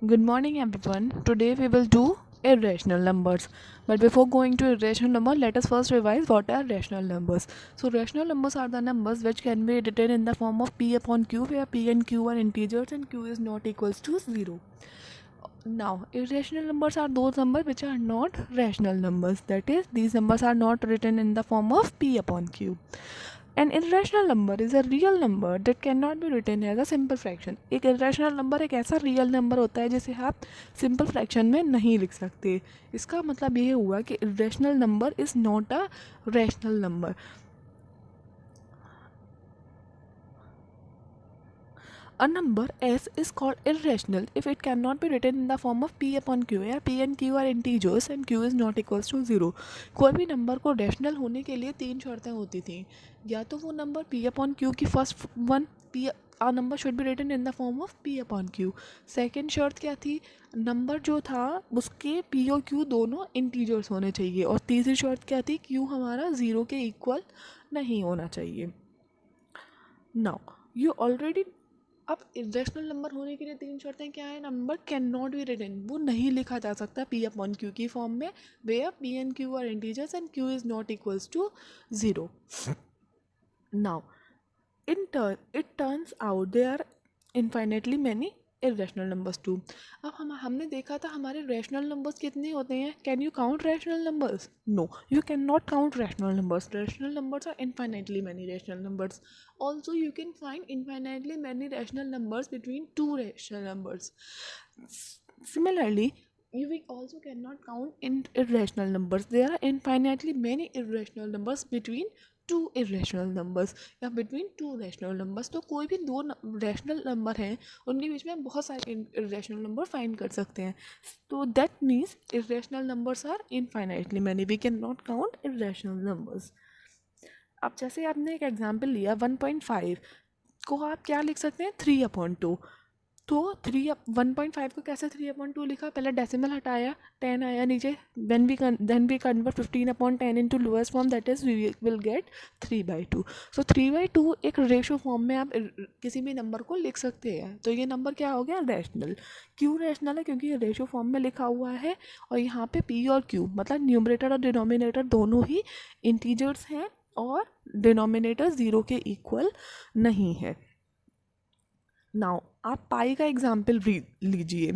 Good morning, everyone. Today we will do irrational numbers. But before going to irrational number, let us first revise what are rational numbers. So, rational numbers are the numbers which can be written in the form of p upon q, where p and q are integers and q is not equals to 0. Now, irrational numbers are those numbers which are not rational numbers. That is, these numbers are not written in the form of p upon q. An irrational number is a real number that cannot be written as a simple fraction. एक irrational number एक ऐसा real number होता है जिसे आप simple fraction में नहीं लिख सकते. इसका मतलब ये हुआ कि irrational number is not a rational number. A number s is called irrational if it cannot be written in the form of p upon q, या p and q are integers and q is not equals to 0. कोई भी number को rational होने के लिए 3 शर्तें होती थी. या तो वो नंबर p upon q की first one p a number should be written in the form of p upon q. Second शर्त क्या थी? नंबर जो था उसके p और q दोनों इंटीजर्स होने चाहिए. और तीसरी शर्त क्या थी? q हमारा 0 के इक्वल नहीं होना चाहिए. नाउ यू ऑलरेडी, अब इरेशनल नंबर होने के लिए 3 शर्तें क्या है? Number can not be written, वो नहीं लिखा जा सकता पी अपॉन क्यू की फॉर्म में, where p and q are integers and q is not equals to 0. Now in turn it turns out they are infinitely many irrational numbers too. अब हमने देखा था हमारे rational numbers कितने होते हैं. Can you count rational numbers? No, you cannot count rational numbers. Rational numbers are infinitely many rational numbers. Also, you can find infinitely many rational numbers between two rational numbers. Similarly, we also cannot count irrational numbers. There are infinitely many irrational numbers between two irrational numbers या between two rational numbers. तो कोई भी दो rational number हैं उनके बीच में बहुत सारे इरेशनल नंबर फाइंड कर सकते हैं. तो that means irrational numbers are infinitely many. We can not count irrational numbers. अब जैसे आपने एक एग्जांपल लिया 1.5 को आप क्या लिख सकते हैं? 3/2. तो 1.5 को कैसे 3/2 लिखा? पहले डेसिमल हटाया, 10 आया नीचे, then we convert 15/10 into lowest form, that is we will get 3/2. So 3/2 एक रेशो फॉर्म में आप किसी भी नंबर को लिख सकते हैं. तो ये नंबर क्या हो गया? रैशनल. क्यों रैशनल है? क्योंकि ये रेशो फॉर्म में लिखा हुआ है और यहाँ पे पी और क्यू मतलब न्यूमरेटर और डिनोमिनेटर दोनों ही इंटीजर्स हैं और डिनोमिनेटर 0 के इक्वल नहीं है. नाउ आप पाई का एग्जाम्पल लीजिए.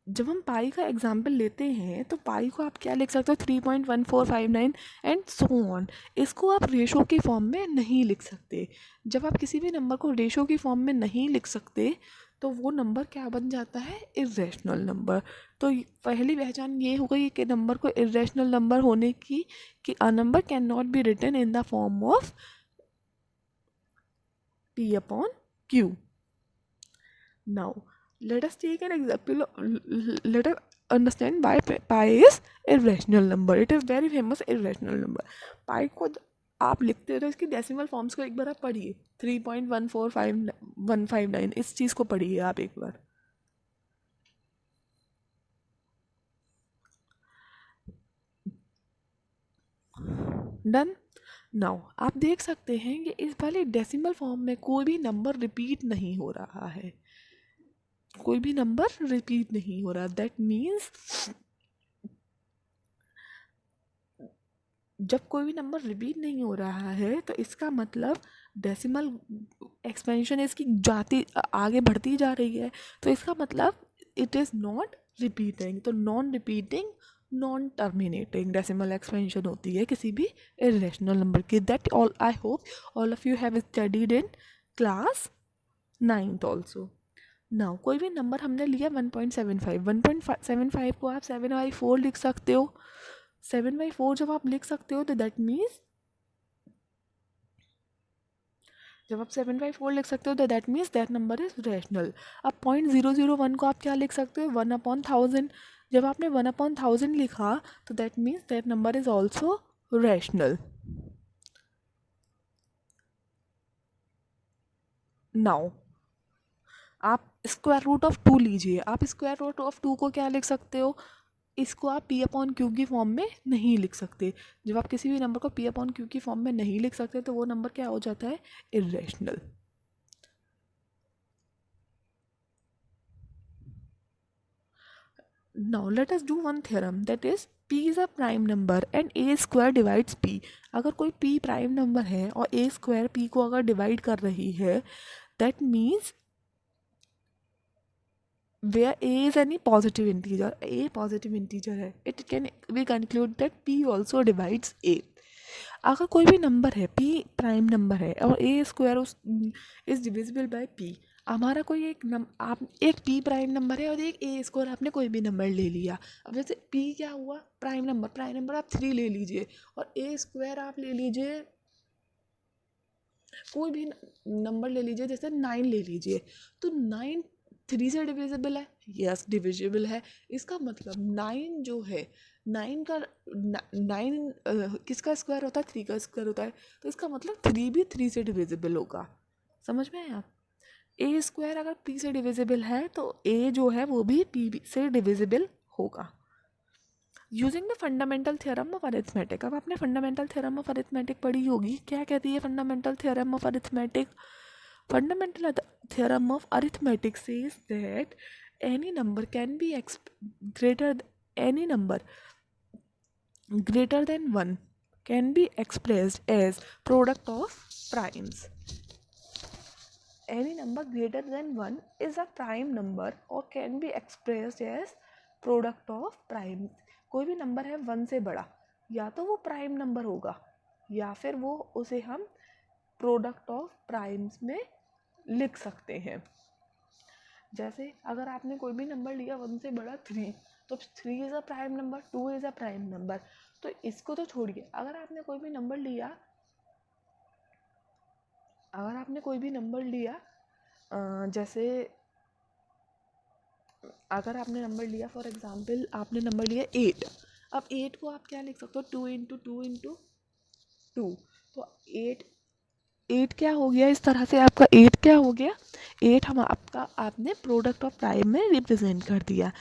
जब हम पाई का एग्जाम्पल लेते हैं तो पाई को आप क्या लिख सकते हो? 3.1459 एंड सो ऑन. इसको आप रेशो की फॉर्म में नहीं लिख सकते. जब आप किसी भी नंबर को रेशो की फॉर्म में नहीं लिख सकते तो वो नंबर क्या बन जाता है? Irrational number. तो पहली पहचान ये हो गई कि नंबर को इरेशनल नंबर होने की कि a number can not be written in the form of p upon q. Now, let us take an example. Let us understand why pi is irrational number. It is very famous irrational number. Pi को आप लिखते हो तो इसकी decimal forms को एक बार आप पढ़िए. 3.145 इस चीज़ को पढ़िए आप एक बार. डन. नाउ आप देख सकते हैं कि इस वाले डेसिमल फॉर्म में कोई भी नंबर रिपीट नहीं हो रहा है. कोई भी नंबर रिपीट नहीं हो रहा. दैट मीन्स जब कोई भी नंबर रिपीट नहीं हो रहा है तो इसका मतलब डेसिमल एक्सपेंशन इसकी जाती आगे बढ़ती जा रही है. तो इसका मतलब इट इज़ नॉट रिपीटिंग. तो non repeating non terminating decimal expansion होती है किसी भी इरेशनल नंबर की. That all I hope all of you have studied in class 9th also. Now कोई भी नंबर हमने लिया 1.75 को आप 7/4 लिख सकते हो. 7/4 जब आप लिख सकते हो तो दैट मीन्स जब आप 7/4 लिख सकते हो तो that means that number is rational. अब 0.001 को आप क्या लिख सकते हो? 1/1000. जब आपने 1/1000 लिखा तो that means that number is also rational. Now आप स्क्वायर रूट ऑफ 2 लीजिए. आप स्क्वायर रूट ऑफ 2 को क्या लिख सकते हो? इसको आप p अपॉन क्यू की फॉर्म में नहीं लिख सकते. जब आप किसी भी नंबर को p अपॉन क्यू की फॉर्म में नहीं लिख सकते तो वो नंबर क्या हो जाता है? Irrational. Now let us do one theorem, that is p is a prime number and a square divides p. अगर कोई p प्राइम नंबर है और a स्क्वायर p को अगर डिवाइड कर रही है, that means where a is any positive integer, a positive integer है, it can we conclude that p also divides a. अगर कोई भी नंबर है p प्राइम नंबर है और a स्क्वायर उस इज डिविजिबल बाय p, हमारा कोई आप एक p प्राइम नंबर है और एक a स्क्वायर, आपने कोई भी नंबर ले लिया. अब जैसे p क्या हुआ, प्राइम नंबर आप 3 ले लीजिए और a स्क्वायर आप ले लीजिए, कोई भी नंबर ले लीजिए, जैसे 9 ले लीजिए, तो 9 3 से डिविजिबल है, यस डिविजिबल है. इसका मतलब 9 जो है, 9 का 9 किसका स्क्वायर होता है, 3 का स्क्वायर होता है, तो इसका मतलब 3 भी 3 से डिविजिबल होगा. समझ में आया. ए स्क्वायर अगर पी से डिविजिबल है तो ए जो है वो भी पी से डिविजिबल होगा. Using the fundamental theorem of arithmetic. अब आपने फंडामेंटल थ्योरम ऑफ अरिथमेटिक पढ़ी होगी. क्या कहती है fundamental theorem of arithmetic? Fundamental theorem of arithmetic says that any number can be any number greater than 1 can be expressed as product of primes. Any number greater than 1 is a prime number or can be expressed as product of primes. कोई भी number है 1 से बड़ा, या तो वो prime number होगा या फिर वो उसे हम प्रोडक्ट ऑफ प्राइम्स में लिख सकते हैं. जैसे अगर आपने कोई भी नंबर लिया 1 से बड़ा 3, तो 3 is a prime number, 2 is a prime number. तो इसको तो छोड़िए, अगर आपने कोई भी नंबर लिया जैसे अगर आपने नंबर लिया, फॉर एग्जांपल आपने नंबर लिया 8. अब 8 को आप क्या लिख सकते हो, 2 इंटू 2 इंटू 2. तो 8 क्या हो गया, इस तरह से आपका 8 क्या हो गया, 8 हम आपने प्रोडक्ट ऑफ प्राइम में रिप्रेजेंट कर दिया.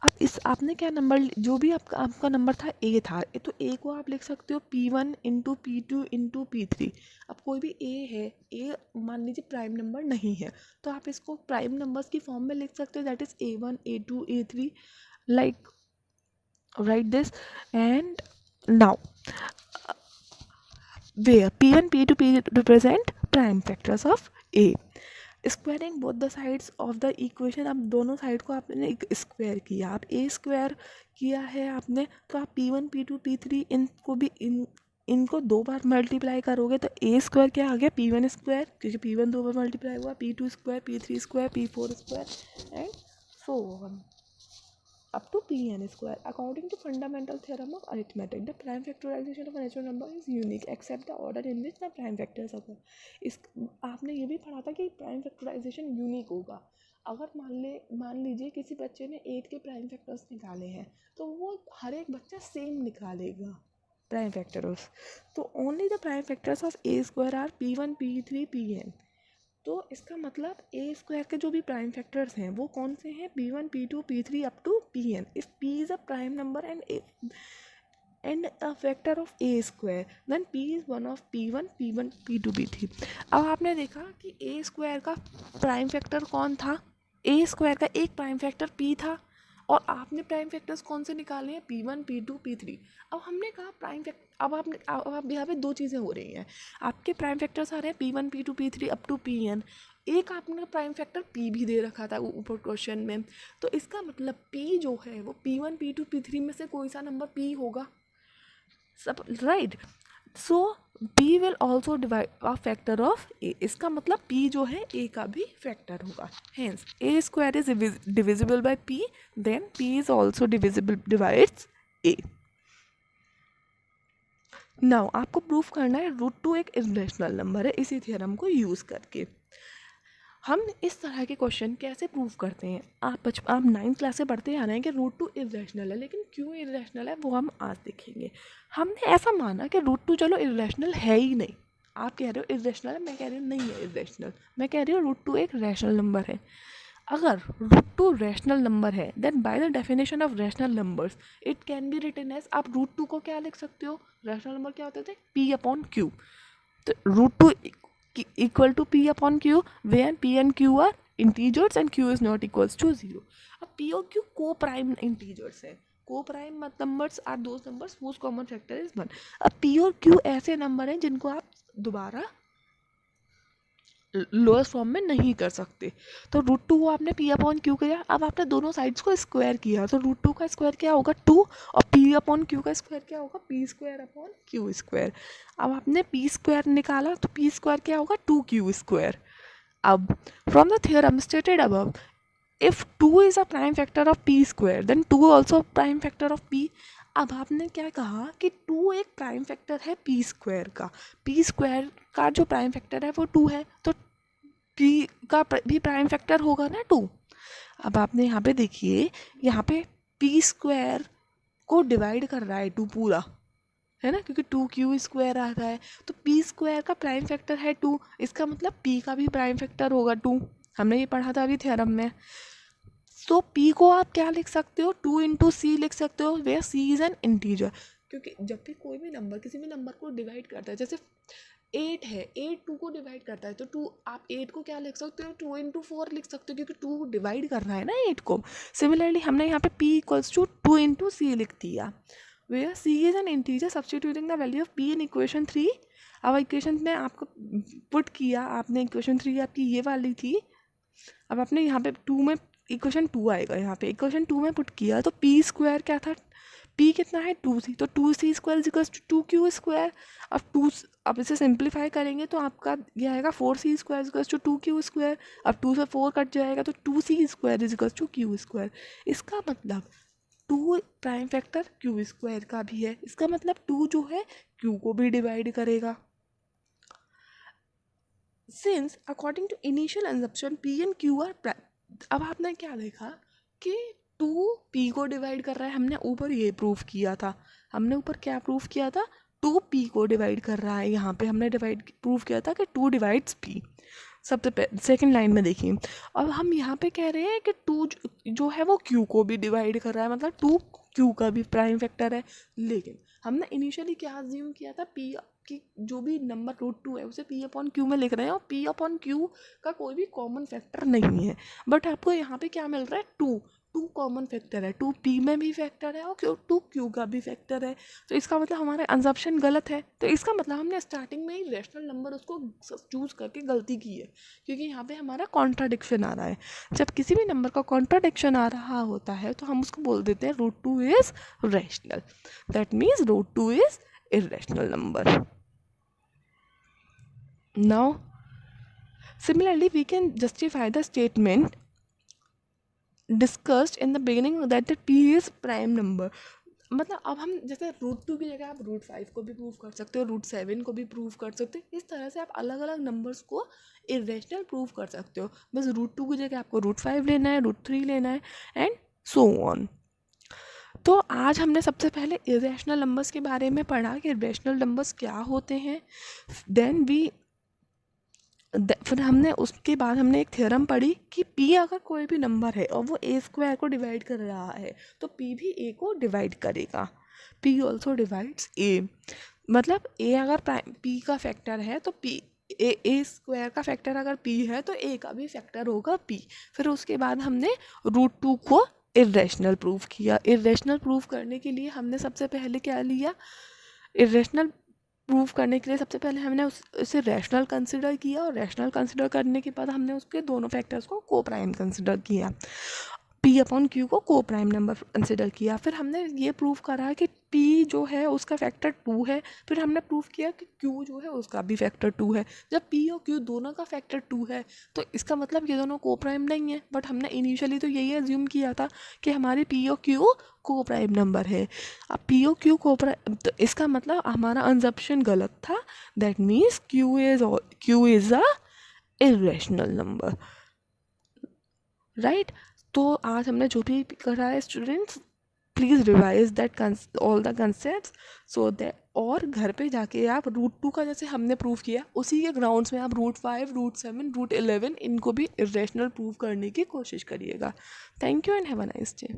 अब इस आपने क्या नंबर, जो भी आपका नंबर था a था, तो a को आप लिख सकते हो p1 into p2 into p3. अब कोई भी a है, a मान लीजिए प्राइम नंबर नहीं है, तो आप इसको प्राइम नंबर्स की फॉर्म में लिख सकते हो, that is a1 a2 a3, like right this. And now where p1 p2 p represent prime factors of a. Squaring both the sides of the equation. अब दोनों साइड को आपने एक स्क्वायर किया, आप ए स्क्वायर किया है आपने, तो आप p1 p2 p3 इनको भी इनको 2 बार मल्टीप्लाई करोगे तो ए स्क्वायर क्या आ गया, p1 स्क्वायर, क्योंकि p1 2 बार मल्टीप्लाई हुआ, p2 square, p3 square, p4 square and so on up to pn square. According to fundamental theorem of arithmetic, the prime factorization of a natural number is unique except the order in which the prime factors occur. इस आपने ये भी पढ़ा था कि prime factorisation unique होगा. अगर मान लीजिए किसी बच्चे ने 8 के प्राइम फैक्टर्स निकाले हैं, तो वो हर एक बच्चा सेम निकालेगा प्राइम फैक्टर्स. तो only the prime factors of a square are p1 p3 pn. तो इसका मतलब ए स्क्वायर के जो भी प्राइम फैक्टर्स हैं वो कौन से हैं, p1 p2 p3 up to pn. If p is a prime number and a factor of a square, then p is one of p1 p2 p3. अब आपने देखा कि ए स्क्वायर का प्राइम फैक्टर कौन था, ए स्क्वायर का एक prime factor p था और आपने प्राइम फैक्टर्स कौन से निकाले हैं, p1 p2 p3. अब हमने कहा प्राइम फैक्टर, अब यहाँ पे 2 चीज़ें हो रही हैं. आपके प्राइम फैक्टर्स आ रहे हैं p1 p2 p3 up to pn. एक आपने प्राइम फैक्टर p भी दे रखा था ऊपर क्वेश्चन में, तो इसका मतलब p जो है वो p1 p2 p3 में से कोई सा नंबर p होगा, सब right. So p will also divide a factor of a. इसका मतलब p जो है a का भी फैक्टर होगा. Hence a square is divisible by p, then p is also divisible divides a. Now आपको प्रूफ करना है √2 एक इरेशनल नंबर है. इसी थ्योरम को यूज़ करके हम इस तरह के क्वेश्चन कैसे प्रूव करते हैं. आप 9th क्लास से पढ़ते आ रहे हैं कि √2 इरेशनल है, लेकिन क्यों इरेशनल है वो हम आज देखेंगे. हमने ऐसा माना कि √2 चलो इरेशनल है ही नहीं. आप कह रहे हो इरेशनल है, मैं कह रही हूँ नहीं है इरेशनल. मैं कह रही हूँ √2 एक रैशनल नंबर है. अगर √2 रैशनल नंबर है, then by the definition of rational numbers it can be written as, आप √2 को क्या लिख सकते हो, रैशनल नंबर क्या होते थे, p/q. तो √2 equal to p/q, where p and q are integers and q is not equals to 0। अब पी और क्यू को प्राइम इंटीजर्स है। Coprime numbers are those numbers whose common factor is 1। अब P और Q ऐसे number हैं जिनको आप दोबारा लोअर फॉर्म में नहीं कर सकते। तो √2 को आपने पी अपॉन क्यू किया, अब आपने दोनों साइड्स को स्क्वायर किया, तो √2 का स्क्वायर क्या होगा 2, और पी अपॉन क्यू का स्क्वायर क्या होगा P square upon Q square. अब आपने पी स्क्वायर निकाला तो पी स्क्वायर क्या होगा 2q स्क्वायर। अब from the theorem stated above, if 2 is a prime factor of p square then 2 also prime factor of p. अब आपने क्या कहा कि 2 एक प्राइम फैक्टर है पी स्क्वायर का, पी स्क्वायर का जो प्राइम फैक्टर है वो 2 है, तो पी का भी प्राइम फैक्टर होगा ना 2। अब आपने यहाँ पे देखिए, यहाँ पे पी स्क्वायर को डिवाइड कर रहा है 2 पूरा, है ना, क्योंकि 2q स्क्वायर आ रहा है, तो पी स्क्वायर का प्राइम फैक्टर है 2, इसका मतलब पी का भी प्राइम फैक्टर होगा 2। हमने ये पढ़ा था अभी थ्योरम में। तो p को आप क्या लिख सकते हो 2 इंटू सी लिख सकते हो, where c is an integer. क्योंकि जब भी कोई भी नंबर किसी भी नंबर को डिवाइड करता है, जैसे 8 है, 8 2 को डिवाइड करता है, तो 2 आप 8 को क्या लिख सकते हो 2 इंटू 4 लिख सकते हो, क्योंकि 2 डिवाइड कर रहा है ना 8 को। सिमिलरली हमने यहाँ पे p equals to 2 into c लिख दिया, where c is an integer substituting the value of p in equation 3। अब इक्वेशन में आपको पुट किया, आपने इक्वेशन 3 आपकी ये वाली थी, अब आपने यहाँ पे 2 में इक्वेशन 2 आएगा, यहाँ पे इक्वेशन 2 में पुट किया तो पी स्क्वायर क्या था, पी कितना है 2c, तो 2c square equals to 2q square. अब इसे सिंप्लीफाई करेंगे तो आपका ये आएगा 4c square equals to 2q square. अब 2 से 4 कट जाएगा तो 2c square equals to q square. इसका मतलब 2 प्राइम फैक्टर q स्क्वायर का भी है, इसका मतलब 2 जो है q को भी डिवाइड करेगा। Since according to initial assumption p and q are prime, अब आपने क्या देखा कि 2 p को डिवाइड कर रहा है, हमने ऊपर ये प्रूफ किया था, हमने ऊपर क्या प्रूफ किया था 2 p को डिवाइड कर रहा है, यहाँ पे हमने डिवाइड प्रूफ किया था कि 2 डिवाइड्स p। सबसे सेकंड लाइन में देखिए, अब हम यहाँ पे कह रहे हैं कि 2 जो है वो q को भी डिवाइड कर रहा है, मतलब 2 q का भी प्राइम फैक्टर है। लेकिन हमने इनिशियली क्या अज्यूम किया था p कि जो भी नंबर √2 है उसे p अपॉन क्यू में लिख रहे हैं, और p अपॉन क्यू का कोई भी कॉमन फैक्टर नहीं है। बट आपको यहाँ पे क्या मिल रहा है 2 कॉमन फैक्टर है, 2 p में भी फैक्टर है और 2 q का भी फैक्टर है। तो इसका मतलब हमारा अजम्पशन गलत है, तो इसका मतलब हमने स्टार्टिंग में ही रैशनल नंबर उसको चूज करके गलती की है, क्योंकि यहाँ पे हमारा कॉन्ट्राडिक्शन आ रहा है। जब किसी भी नंबर का कॉन्ट्राडिक्शन आ रहा होता है तो हम उसको बोल देते हैं √2 is rational, that means √2 is irrational number. Now, similarly, we can justify the statement discussed in the beginning that the p is prime number. मतलब अब हम जैसे √2 की जगह आप √5 को भी प्रूव कर सकते हो, √7 को भी प्रूव कर सकते हो, इस तरह से आप अलग अलग नंबर्स को इरेशनल प्रूव कर सकते हो। बस √2 की जगह आपको √5 लेना है, √3 लेना है, एंड सो ऑन। तो आज हमने सबसे पहले इरेशनल नंबर्स के बारे में पढ़ा कि इरेशनल नंबर्स क्या होते हैं। फिर हमने उसके बाद हमने एक थ्योरम पढ़ी कि p अगर कोई भी नंबर है और वो a स्क्वायर को डिवाइड कर रहा है तो p भी a को डिवाइड करेगा, p ऑल्सो डिवाइड्स a। मतलब a अगर p का फैक्टर है तो p a स्क्वायर का फैक्टर अगर p है तो a का भी फैक्टर होगा p। फिर उसके बाद हमने √2 को इरेशनल प्रूफ किया। इरेशनल प्रूफ करने के लिए हमने सबसे पहले क्या लिया, इरेशनल प्रूव करने के लिए सबसे पहले हमने उसे रैशनल कंसिडर किया, और रैशनल कंसिडर करने के बाद हमने उसके दोनों फैक्टर्स को को प्राइम कंसिडर किया, p अपॉन क्यू को को प्राइम नंबर कंसिडर किया। फिर हमने ये प्रूव करा कि p जो है उसका फैक्टर 2 है। फिर हमने प्रूव किया कि q जो है उसका भी फैक्टर 2 है। जब p और q दोनों का फैक्टर 2 है तो इसका मतलब ये दोनों को प्राइम नहीं है, बट हमने इनिशियली तो यही एज्यूम किया था कि हमारे p और q को प्राइम नंबर है। अब p और q को प्राइम, तो इसका मतलब हमारा अजम्पशन गलत था, that means q is a irrational number, right. तो आज हमने जो भी करा है students, please revise that all the concepts so that, और घर पे जाके आप √2 का जैसे हमने प्रूव किया उसी के ग्राउंड्स में आप √5, √7, √11 इनको भी इरेशनल प्रूव करने की कोशिश करिएगा। Thank you and have a nice day.